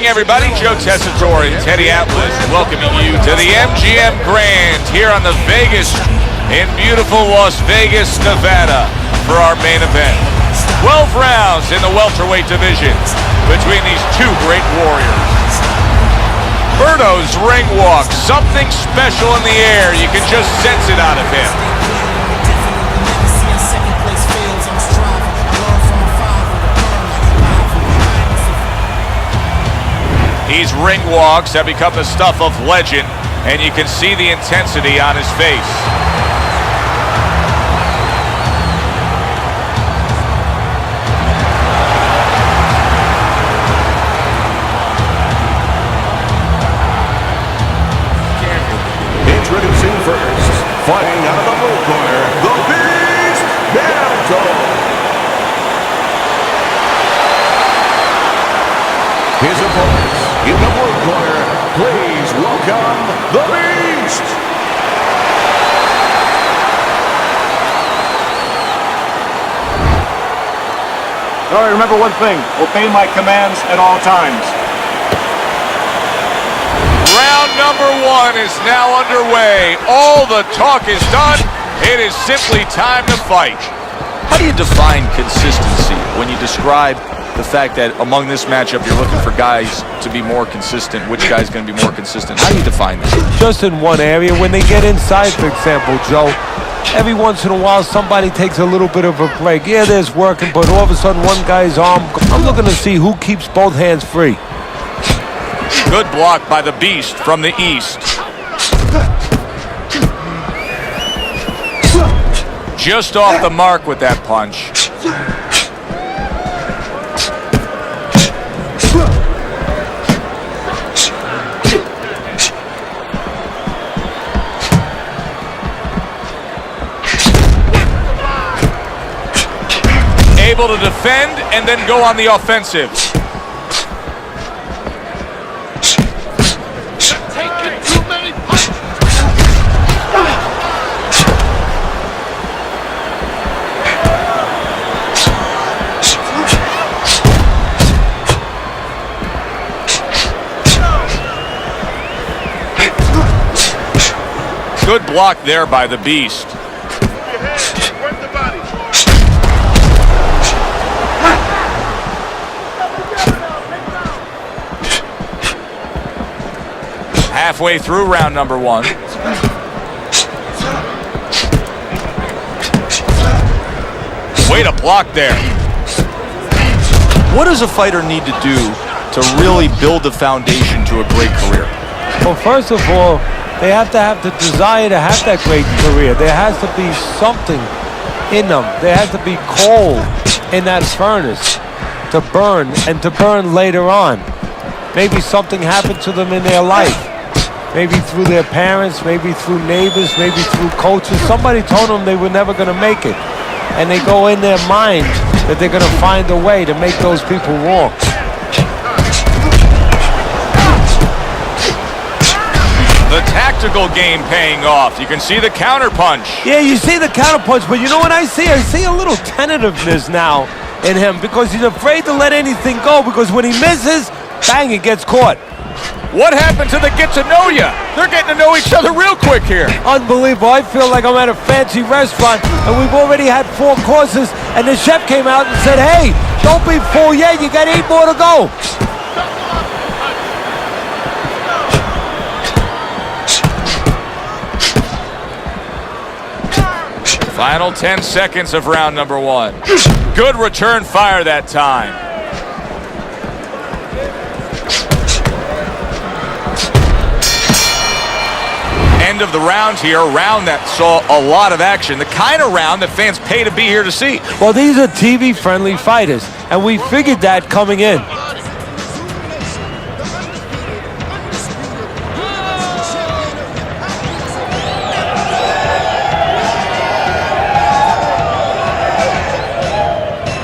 Everybody, Joe Tessitore and Teddy Atlas welcoming you to the MGM Grand here on the Vegas in beautiful Las Vegas, Nevada for our main event. 12 rounds in the welterweight division between these two great warriors. Berto's ring walk, something special in the air. You can just sense it out of him. These ring walks have become the stuff of legend, and you can see the intensity on his face. Introducing first, fighting out of the blue corner, the Beast, Berto. His opponents in the blue corner, please welcome the Beast. All right, remember one thing, obey my commands at all times. Round number one is now underway. All the talk is done. It is simply time to fight. How do you define consistency when you describe the fact that among this matchup you're looking for guys to be more consistent? Which guy's going to be more consistent? How do you define that? Just in one area. When they get inside, for example, Joe, every once in a while somebody takes a little bit of a break. Yeah, there's working, but all of a sudden one guy's arm. I'm looking to see who keeps both hands free. Good block by the Beast from the east. Just off the mark with that punch. Able to defend and then go on the offensive. Good block there by the Beast. Halfway through round number one. Way to block there. What does a fighter need to do to really build the foundation to a great career? Well, first of all, they have to have the desire to have that great career. There has to be something in them. There has to be coal in that furnace to burn, and to burn later on. Maybe something happened to them in their life. Maybe through their parents, maybe through neighbors, maybe through coaches. Somebody told them they were never going to make it. And they go in their mind that they're going to find a way to make those people walk. The tactical game paying off. You can see the counter punch. Yeah, you see the counter punch, but you know what I see? I see a little tentativeness now in him because he's afraid to let anything go, because when he misses, bang, it gets caught. What happened to the get to know ya? They're getting to know each other real quick here. Unbelievable. I feel like I'm at a fancy restaurant and we've already had 4 courses and the chef came out and said, hey, don't be full yet, you got 8 more to go. Final 10 seconds of round number one. Good return fire that time. End of the round here, a round that saw a lot of action, the kind of round that fans pay to be here to see. Well, these are TV-friendly fighters, and we figured that coming in.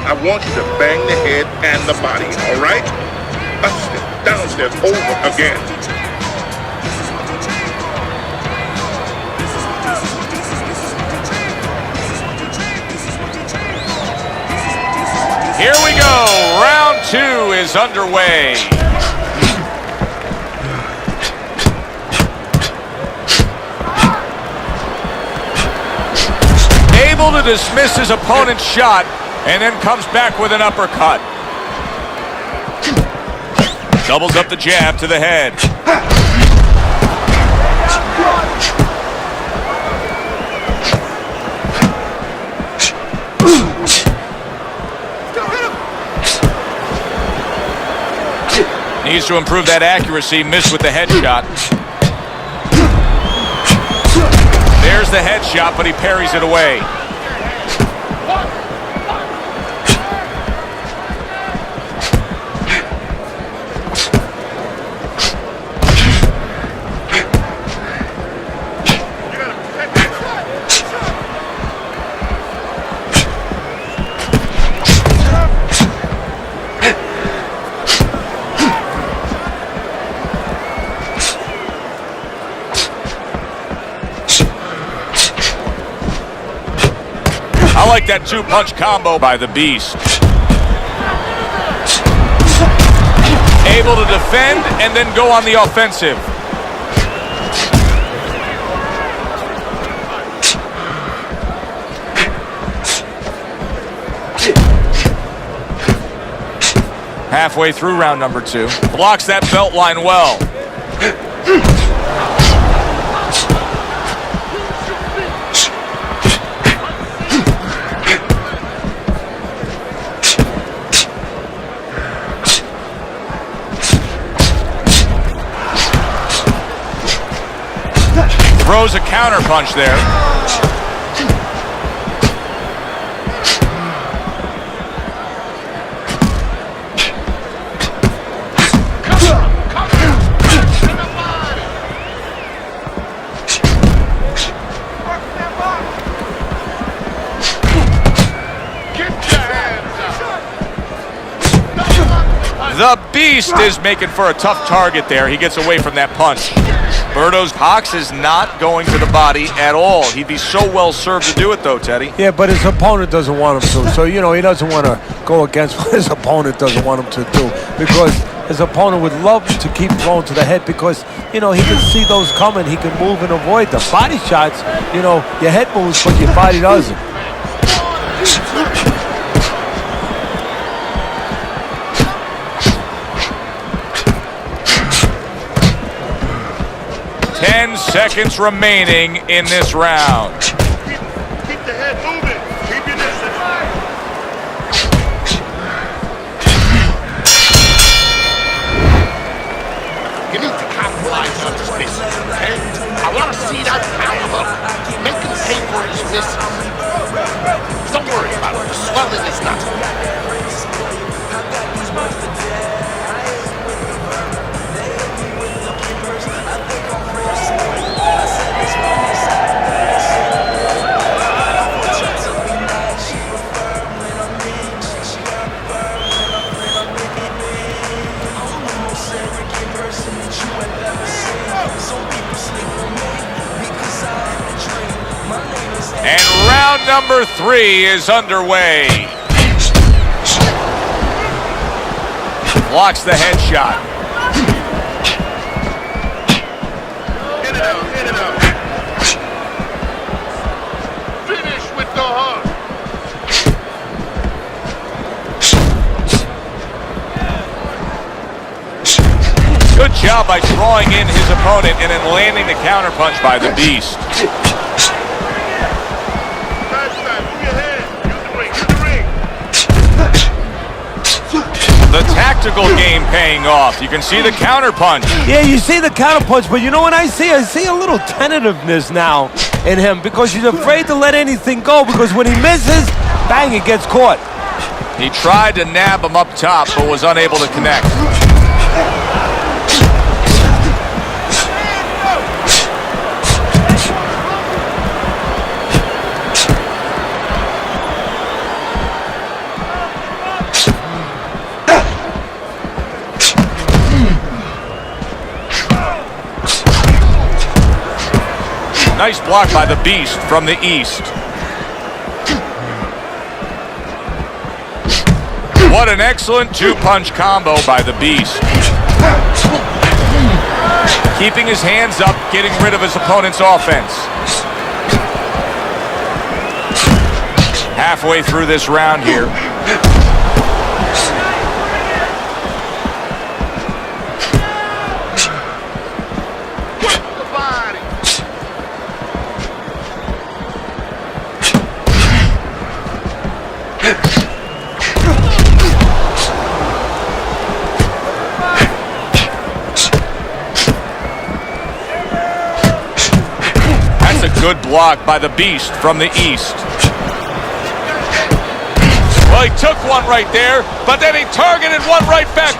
I want you to bang the head and the body, all right? Upstairs, downstairs, over again. Here we go. Round two is underway. to dismiss his opponent's shot and then comes back with an uppercut. Doubles up the jab to the head. Needs to improve that accuracy. Missed with the headshot. There's the headshot, but he parries it away. I like that two-punch combo by the Beast. Able to defend and then go on the offensive. Halfway through round number 2. Blocks that belt line well. Throws a counter punch there. The Beast is making for a tough target there. He gets away from that punch. Berto's box is not going to the body at all. He'd be so well served to do it, though, Teddy. Yeah, but his opponent doesn't want him to. So, you know, he doesn't want to go against what his opponent doesn't want him to do. Because his opponent would love to keep throwing to the head because, you know, he can see those coming. He can move and avoid them. Body shots, you know, your head moves, but your body doesn't. 10 seconds remaining in this round. Keep the head moving. Keep your distance. You need to capitalize on this business, okay? I want to see that power. Make him pay for his misses. Don't worry about it. The swelling is nothing. And round number 3 is underway. Blocks the headshot. Get it out, get it out. Finish with the hug. Good job by drawing in his opponent and then landing the counterpunch by the Beast. The tactical game paying off. You can see the counterpunch. Yeah, you see the counterpunch, but you know what I see? I see a little tentativeness now in him because he's afraid to let anything go because when he misses, bang, it gets caught. He tried to nab him up top, but was unable to connect. Nice block by the Beast from the east. What an excellent two-punch combo by the Beast. Keeping his hands up, getting rid of his opponent's offense. Halfway through this round here. That's a good block by the Beast from the East. Well, he took one right there, but then he targeted one right back.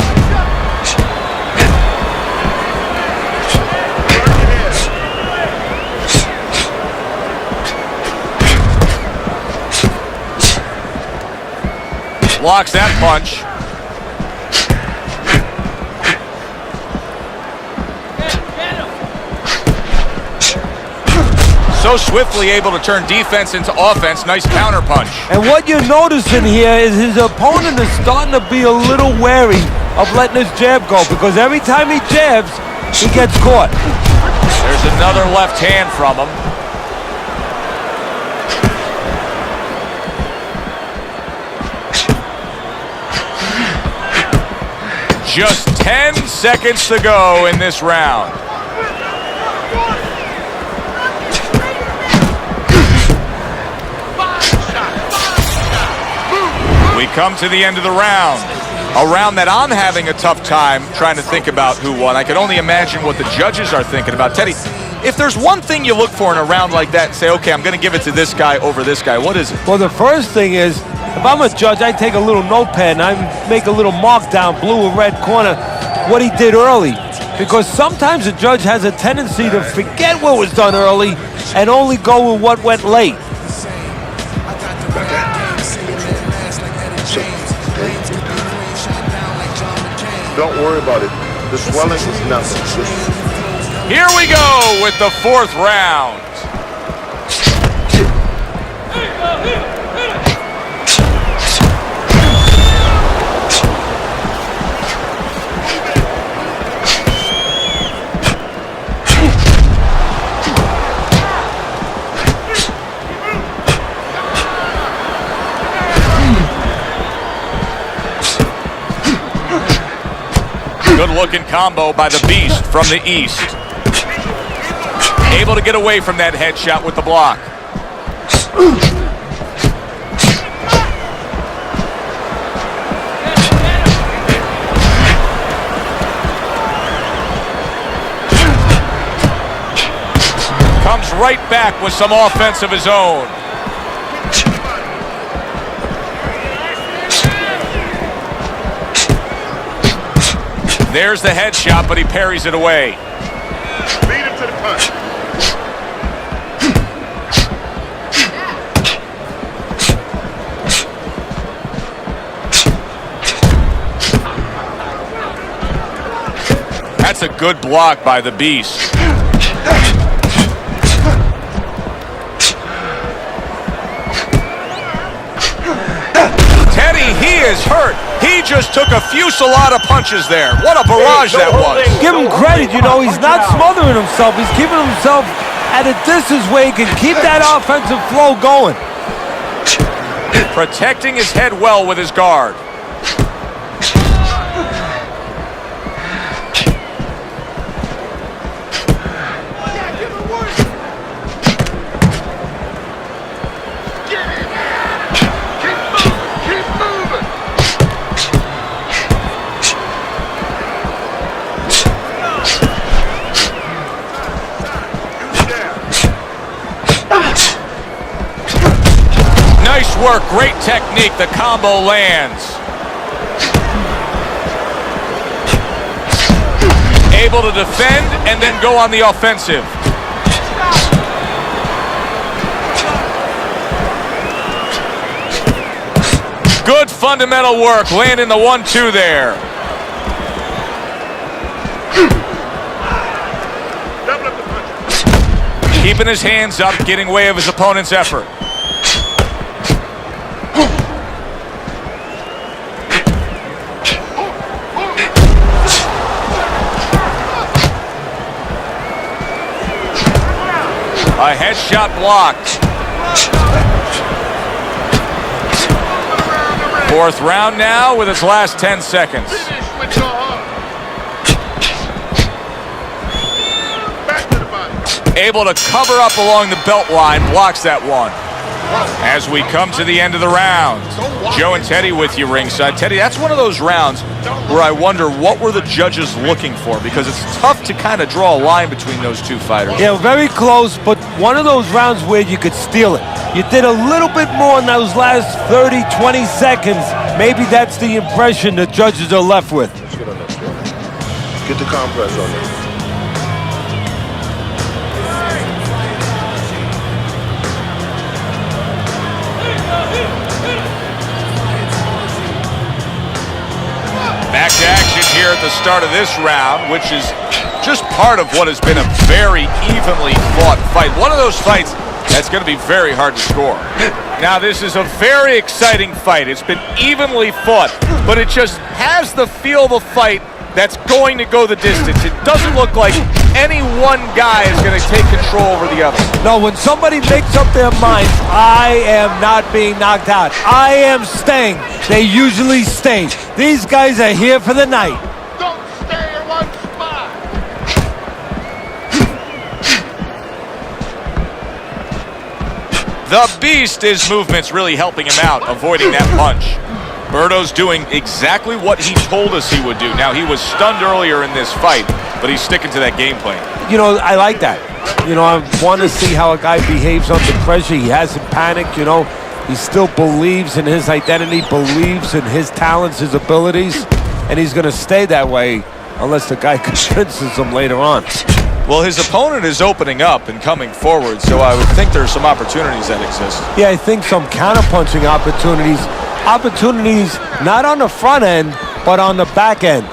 Blocks that punch. So swiftly able to turn defense into offense. Nice counter punch. And what you're noticing here is his opponent is starting to be a little wary of letting his jab go, because every time he jabs, he gets caught. There's another left hand from him. Just 10 seconds to go in this round. We come to the end of the round. A round that I'm having a tough time trying to think about who won. I can only imagine what the judges are thinking about. Teddy, if there's one thing you look for in a round like that and say, okay, I'm going to give it to this guy over this guy, what is it? Well, the first thing is, if I'm a judge, I take a little notepad and I make a little mark down, blue or red corner, what he did early. Because sometimes a judge has a tendency to forget what was done early and only go with what went late. Don't worry about it. The swelling is nothing. Here we go with the fourth round. Good-looking combo by the Beast from the East. Able to get away from that headshot with the block. Comes right back with some offense of his own. There's the headshot, but he parries it away. Lead him to the punch. That's a good block by the Beast. Teddy, he is hurt. He just took a fusillade of punches there. What a barrage that was. Give him credit, you know, he's not smothering himself. He's keeping himself at a distance where he can keep that offensive flow going. Protecting his head well with his guard. Nice work, great technique, the combo lands. Able to defend and then go on the offensive. Good fundamental work, landing the 1-2 there. Keeping his hands up, getting way of his opponent's effort. A headshot blocked. Fourth round now with its last 10 seconds. Finish with your heart. Back to the body. Able to cover up along the belt line, blocks that one. As we come to the end of the round, Joe and Teddy with you ringside. Teddy, that's one of those rounds where I wonder what were the judges looking for, because it's tough to kind of draw a line between those two fighters. Yeah, very close, but one of those rounds where you could steal it. You did a little bit more in those last 30, 20 seconds. Maybe that's the impression the judges are left with. Let's get on this one. Get the compress on this. Back to action here at the start of this round, which is just part of what has been a very evenly fought fight. One of those fights that's going to be very hard to score. Now, this is a very exciting fight. It's been evenly fought, but it just has the feel of a fight that's going to go the distance. It doesn't look like any one guy is going to take control over the other. No, when somebody makes up their mind, I am not being knocked out, I am staying, they usually stay. These guys are here for the night. Don't stay in one spot. The Beast, his movement's really helping him out, avoiding that punch. Berto's doing exactly what he told us he would do. Now, he was stunned earlier in this fight, but he's sticking to that game plan. You know, I like that. You know, I want to see how a guy behaves under pressure. He hasn't panicked, you know. He still believes in his identity, believes in his talents, his abilities, and he's going to stay that way unless the guy convinces him later on. Well, his opponent is opening up and coming forward, so I would think there's some opportunities that exist. Yeah, I think some counter-punching opportunities. Opportunities not on the front end, but on the back end.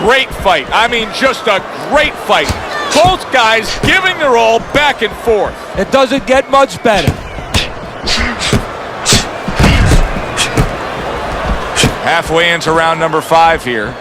Great fight. I mean, just a great fight. Both guys giving their all back and forth. It doesn't get much better. Halfway into round number 5 here.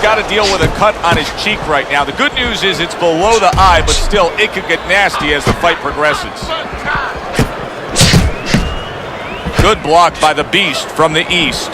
Got to deal with a cut on his cheek right now. The good news is it's below the eye, but still it could get nasty as the fight progresses. Good block by the Beast from the East.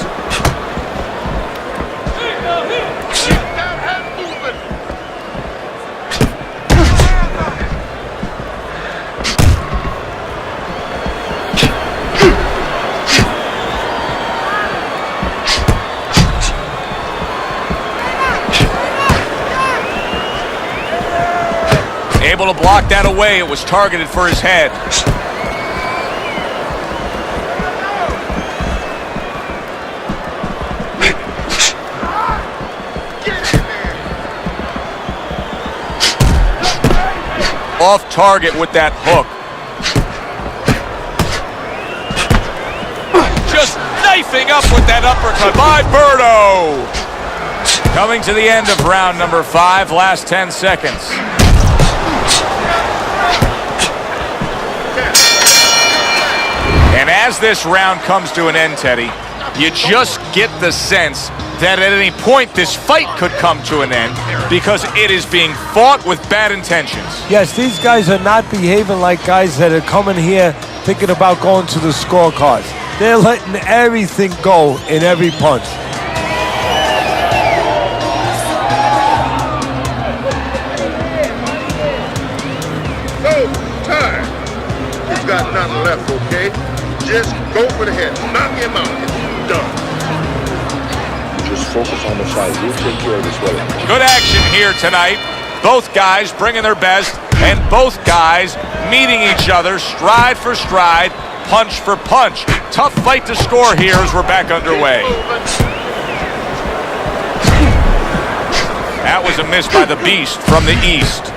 Able to block that away. It was targeted for his head. Off target with that hook. Just knifing up with that uppercut by Berto. Coming to the end of round number 5, last 10 seconds. And as this round comes to an end, Teddy, you just get the sense that at any point this fight could come to an end because it is being fought with bad intentions. Yes, these guys are not behaving like guys that are coming here thinking about going to the scorecards. They're letting everything go in every punch. So, time. He's got nothing left, okay? Just go for the head. Knock him out. It's done. Just focus on the fight. We'll take care of this weather. Good action here tonight. Both guys bringing their best, and both guys meeting each other stride for stride, punch for punch. Tough fight to score here as we're back underway. That was a miss by the Beast from the East.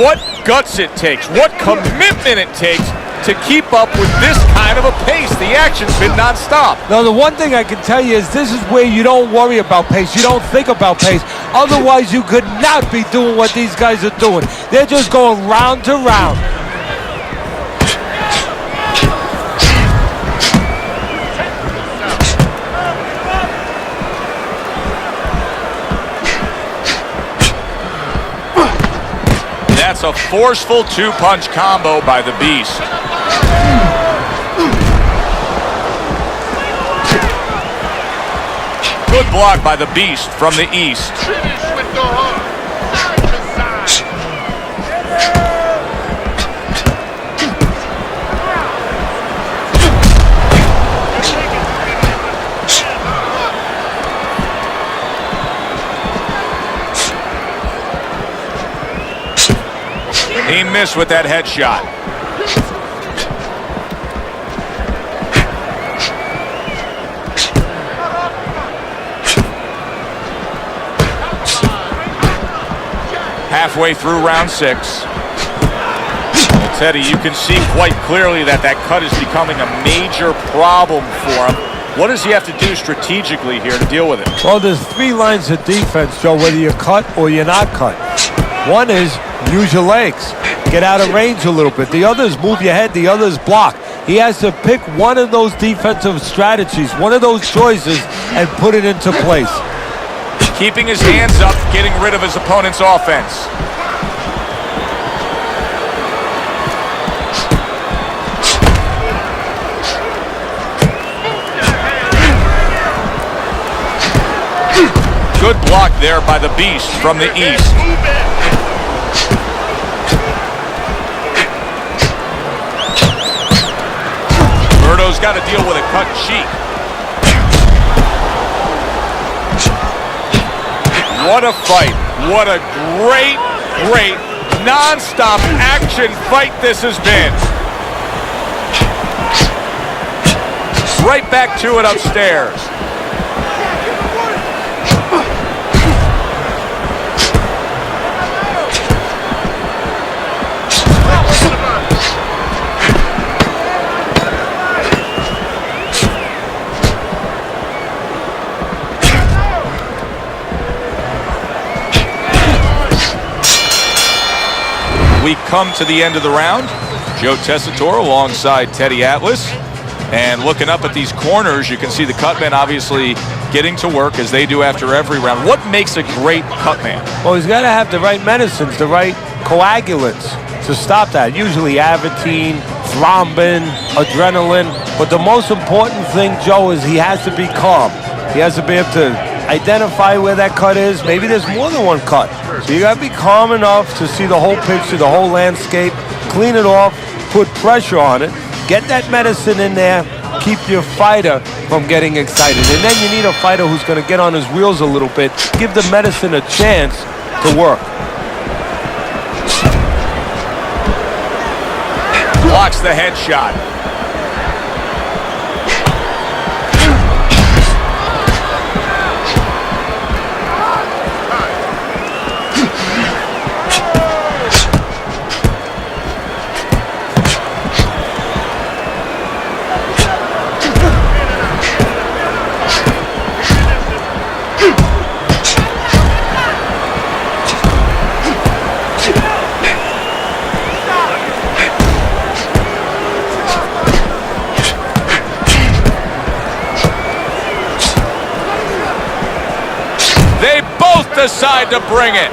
What guts it takes, what commitment it takes to keep up with this kind sign of a pace. The action's been nonstop. Now, the one thing I can tell you is this is where you don't worry about pace. You don't think about pace. Otherwise, you could not be doing what these guys are doing. They're just going round to round. That's a forceful two-punch combo by the Beast. Good block by the Beast from the East. Finish with the hook. Side to side. He missed with that headshot. Halfway through round 6. Well, Teddy, you can see quite clearly that cut is becoming a major problem for him. What does he have to do strategically here to deal with it? Well, there's 3 lines of defense, Joe, whether you're cut or you're not cut. One is use your legs, get out of range a little bit. The other is move your head, the other is block. He has to pick one of those defensive strategies, one of those choices, and put it into place. Keeping his hands up, getting rid of his opponent's offense. Good block there by the Beast from the East. Berto's got to deal with a cut cheek. What a fight. What a great, non-stop action fight this has been. Right back to it upstairs. We come to the end of the round. Joe Tessitore alongside Teddy Atlas. And looking up at these corners, you can see the cutman obviously getting to work as they do after every round. What makes a great cutman? Well, he's got to have the right medicines, the right coagulants to stop that. Usually Avitine, thrombin, adrenaline. But the most important thing, Joe, is he has to be calm. He has to be able to identify where that cut is. Maybe there's more than one cut. So you got to be calm enough to see the whole picture, the whole landscape, clean it off, put pressure on it, get that medicine in there, keep your fighter from getting excited. And then you need a fighter who's going to get on his wheels a little bit, give the medicine a chance to work. Blocks the headshot. They both decide to bring it.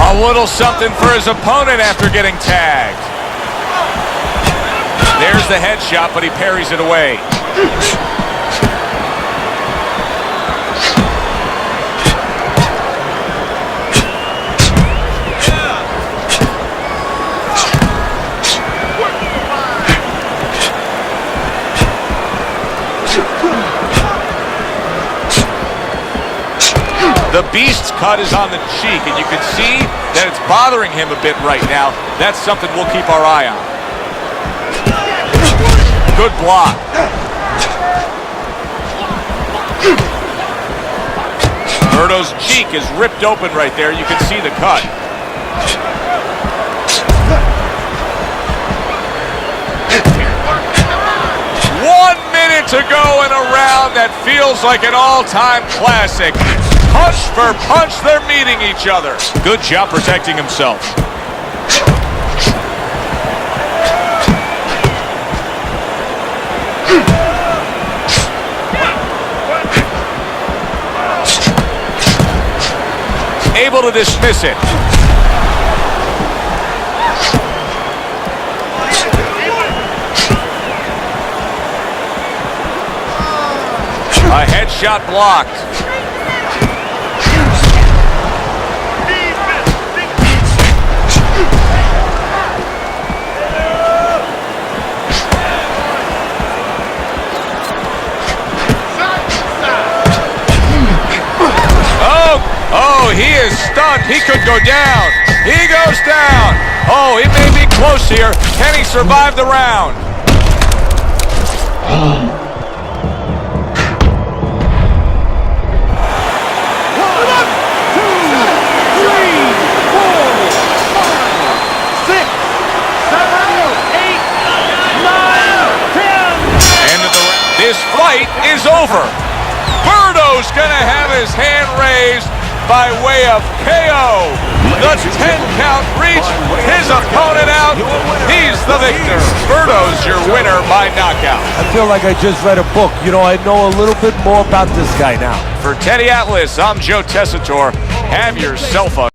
A little something for his opponent after getting tagged. There's the headshot, but he parries it away. The Beast's cut is on the cheek, and you can see that it's bothering him a bit right now. That's something we'll keep our eye on. Good block. Berto's cheek is ripped open right there. You can see the cut. To go in a round that feels like an all-time classic. Punch for punch, they're meeting each other. Good job protecting himself. Able to dismiss it. A headshot blocked. Oh, he is stunned. He could go down. He goes down. Oh, it may be close here. Can he survive the round? This fight is over. Berto's gonna have his hand raised by way of KO. The 10-count reached, his opponent out. He's the victor. Berto's your winner by knockout. I feel like I just read a book. You know, I know a little bit more about this guy now. For Teddy Atlas, I'm Joe Tessitore. Have yourself a